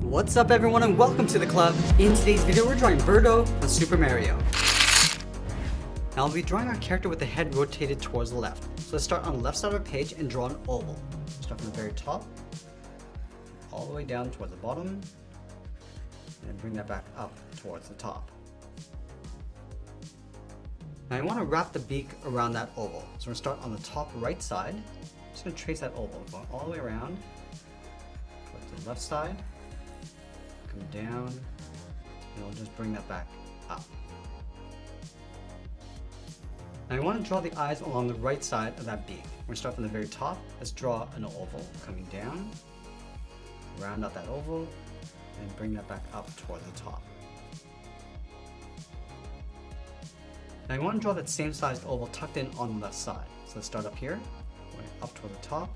What's up everyone and welcome to the club. In today's video we're drawing BIRDO on Super Mario. Now I'll be drawing our character with the head rotated towards the left. So let's start on the left side of our page and draw an oval. Start from the very top, all the way down towards the bottom, and bring that back up towards the top. Now I want to wrap the beak around that oval. So we're going to start on the top right side. I'm just going to trace that oval, going all the way around, to the left side, come down, and we'll just bring that back up. Now I want to draw the eyes along the right side of that beak. We're going to start from the very top. Let's draw an oval coming down, round out that oval, and bring that back up toward the top. Now I want to draw that same sized oval tucked in on the left side. So let's start up here, going up toward the top.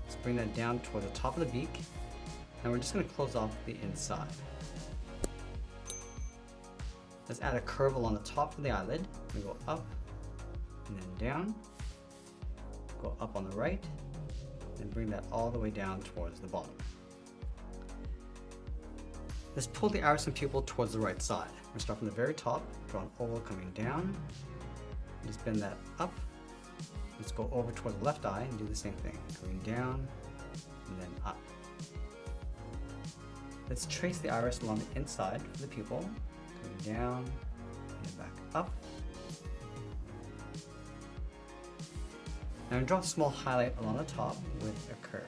Let's bring that down toward the top of the beak. And we're just going to close off the inside. Let's add a curve along the top of the eyelid. We go up and then down, go up on the right, and bring that all the way down towards the bottom. Let's pull the iris and pupil towards the right side. We're going to start from the very top, draw an oval coming down, and just bend that up. Let's go over towards the left eye and do the same thing, coming down and then up. Let's trace the iris along the inside of the pupil, coming down and then back up. Now draw a small highlight along the top with a curve.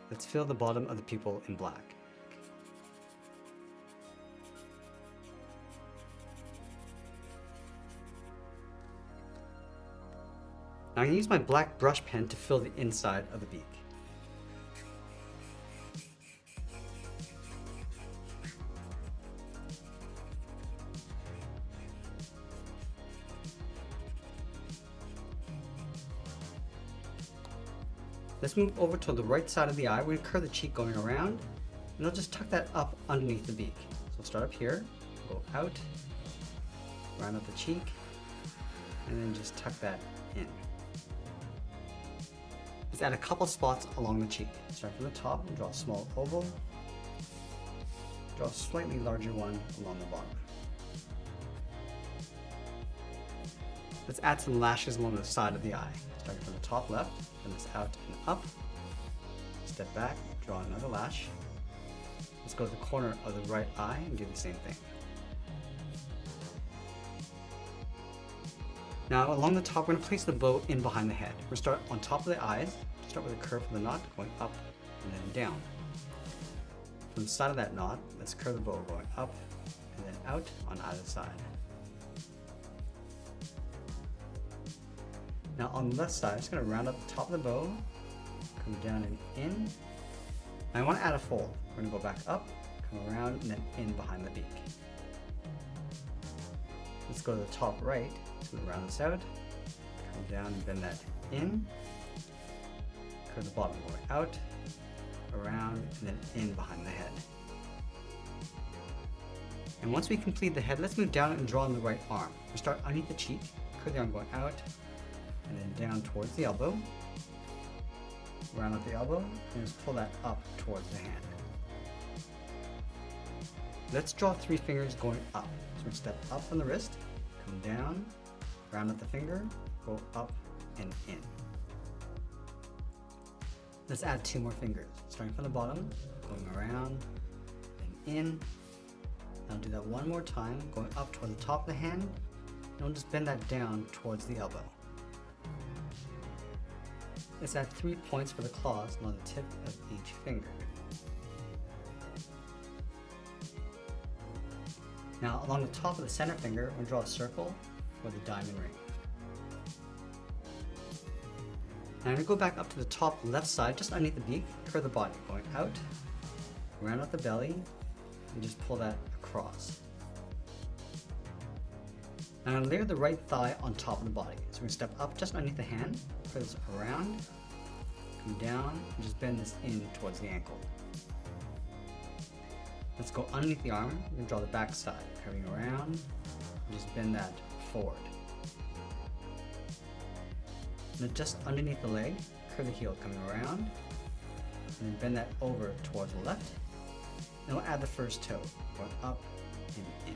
Let's fill the bottom of the pupil in black. Now I'm going to use my black brush pen to fill the inside of the beak. Let's move over to the right side of the eye. We're going to curve the cheek going around, and I'll just tuck that up underneath the beak. So we'll start up here, go out, round up the cheek, and then just tuck that in. Let's add a couple spots along the cheek. Start from the top and draw a small oval. Draw a slightly larger one along the bottom. Let's add some lashes along the side of the eye. Starting from the top left, then it's out and up. Step back, draw another lash. Let's go to the corner of the right eye and do the same thing. Now along the top, we're going to place the bow in behind the head. We're going to start on top of the eyes, start with a curve for the knot, going up and then down. From the side of that knot, let's curve the bow going up and then out on either side. Now on the left side, I'm just going to round up the top of the bow, come down and in. And I want to add a fold. We're going to go back up, come around, and then in behind the beak. Let's go to the top right, just going to round this out, come down and bend that in, curve the bottom going out, around, and then in behind the head. And once we complete the head, let's move down and draw on the right arm. We'll start underneath the cheek, curve the arm going out, and then down towards the elbow, round up the elbow, and just pull that up towards the hand. Let's draw 3 fingers going up. So we're step up from the wrist, come down, round up the finger, go up and in. Let's add 2 more fingers, starting from the bottom, going around and in. Now do that one more time, going up toward the top of the hand, and we'll just bend that down towards the elbow. Let's add 3 points for the claws along the tip of each finger. Now along the top of the center finger, we'll draw a circle with a diamond ring. Now I'm going to go back up to the top left side, just underneath the beak, curve the body, going out, round out the belly, and just pull that across. Now I'm going to layer the right thigh on top of the body. So we're going to step up just underneath the hand, curve this around, come down, and just bend this in towards the ankle. Let's go underneath the arm, we're going to draw the back side, curving around, and just bend that forward. Now just underneath the leg, curve the heel coming around, and then bend that over towards the left. Then we'll add the first toe, going up and in.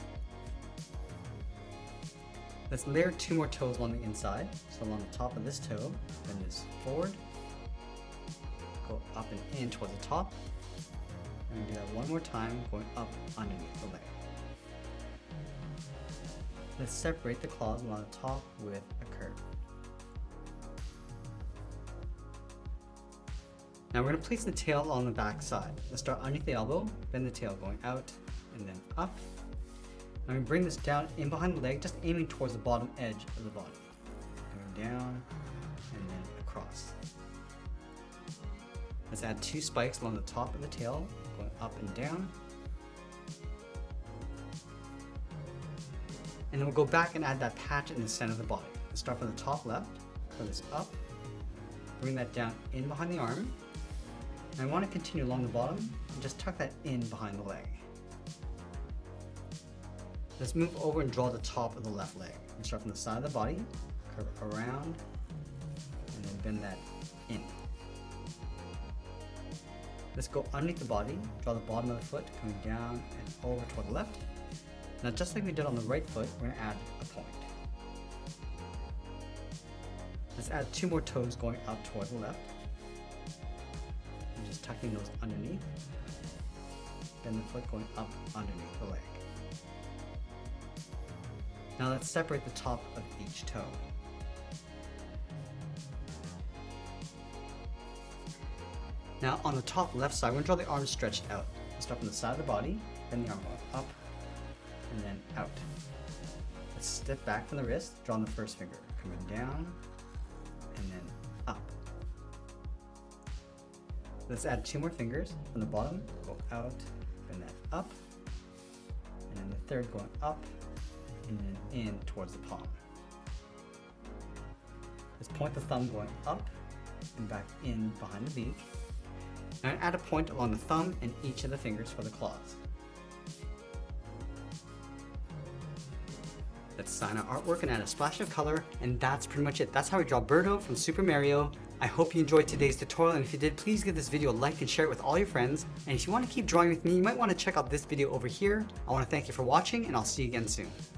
Let's layer 2 more toes along the inside. So along the top of this toe, bend this forward, go up and in towards the top, and do that one more time, going up underneath the leg. Let's separate the claws along the top with a curve. Now we're going to place the tail along the back side. Let's start underneath the elbow, bend the tail going out and then up. And we bring this down in behind the leg, just aiming towards the bottom edge of the body. Going down and then across. Let's add 2 spikes along the top of the tail, going up and down. And then we'll go back and add that patch in the center of the body. Let's start from the top left, pull this up, bring that down in behind the arm. And I want to continue along the bottom and just tuck that in behind the leg. Let's move over and draw the top of the left leg. Let's start from the side of the body, curve around, and then bend that in. Let's go underneath the body, draw the bottom of the foot coming down and over toward the left. Now just like we did on the right foot, we're going to add a point. Let's add 2 more toes going up towards the left. And just tucking those underneath. Then the foot going up underneath the leg. Now let's separate the top of each toe. Now on the top left side, we're going to draw the arms stretched out. Let's start from the side of the body, bend the arm going up and then out. Let's step back from the wrist, draw on the first finger, coming down and then up. Let's add 2 more fingers from the bottom, go out, bend that up, and then the third going up and then in towards the palm. Let's point the thumb going up and back in behind the beak. Now add a point along the thumb and each of the fingers for the claws. Let's sign our artwork and add a splash of color, and that's pretty much it. That's how we draw Birdo from Super Mario. I hope you enjoyed today's tutorial, and if you did, please give this video a like and share it with all your friends. And if you want to keep drawing with me, you might want to check out this video over here. I want to thank you for watching, and I'll see you again soon.